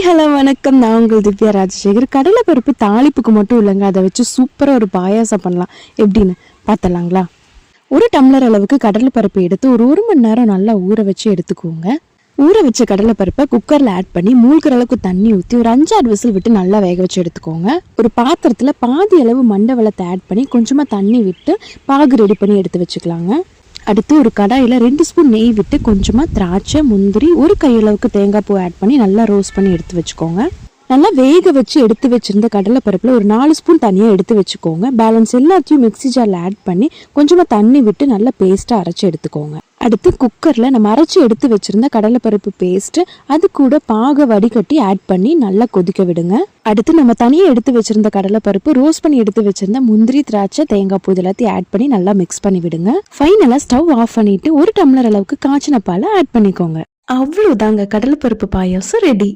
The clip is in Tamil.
ஹலோ வணக்கம். நான் உங்கள் திவ்யா ராஜசேகர். கடலை பருப்பு தாளிப்புக்கு மட்டும் இல்லைங்க, அதை வச்சு சூப்பராக ஒரு பாயாசம் பண்ணலாம். எப்படின்னு பார்த்தலாங்களா? ஒரு டம்ளர் அளவுக்கு கடலை பருப்பு எடுத்து ஒரு மணி நேரம் நல்லா ஊற வச்சு எடுத்துக்கோங்க. ஊற வச்ச கடலை பருப்பை குக்கரில் ஆட் பண்ணி மூழ்கிற அளவுக்கு தண்ணி ஊற்றி ஒரு 5-6 விசில் விட்டு நல்லா வேக வச்சு எடுத்துக்கோங்க. ஒரு பாத்திரத்தில் பாதி அளவு மண்டை வெல்லத்தை ஆட் பண்ணி கொஞ்சமாக தண்ணி விட்டு பாகு ரெடி பண்ணி எடுத்து வச்சுக்கலாங்க. அடுத்து ஒரு கடாயில் 2 ஸ்பூன் நெய் விட்டு கொஞ்சமாக திராட்சை, முந்திரி, ஒரு கையளவுக்கு தேங்காய் பூ ஆட் பண்ணி நல்லா ரோஸ்ட் பண்ணி எடுத்து வச்சுக்கோங்க. நல்லா வேக வச்சு எடுத்து வச்சிருந்த கடலை பருப்பில் ஒரு 4 ஸ்பூன் தனியாக எடுத்து வச்சுக்கோங்க. பேலன்ஸ் எல்லாத்தையும் மிக்ஸி ஜாரில் ஆட் பண்ணி கொஞ்சமாக தண்ணி விட்டு நல்லா பேஸ்ட்டாக அரைச்சி எடுத்துக்கோங்க. அடுத்து குக்கரில் நம்ம அரைச்சி எடுத்து வச்சிருந்த கடலைப்பருப்பு பேஸ்ட்டு அது கூட பாக வடிகட்டி ஆட் பண்ணி நல்லா கொதிக்க விடுங்க. அடுத்து நம்ம தனியாக எடுத்து வச்சிருந்த கடலைப்பருப்பு, ரோஸ்ட் பண்ணி எடுத்து வச்சிருந்த முந்திரி, திராட்சை, தேங்காய் பூ எல்லாத்தையும் ஆட் பண்ணி நல்லா மிக்ஸ் பண்ணி விடுங்க. ஃபைனலாக ஸ்டவ் ஆஃப் பண்ணிட்டு 1 டம்ளர் அளவுக்கு காய்ச்சின பாலை ஆட் பண்ணிக்கோங்க. அவ்வளோதாங்க, கடலைப்பருப்பு பாயாசம் ரெடி.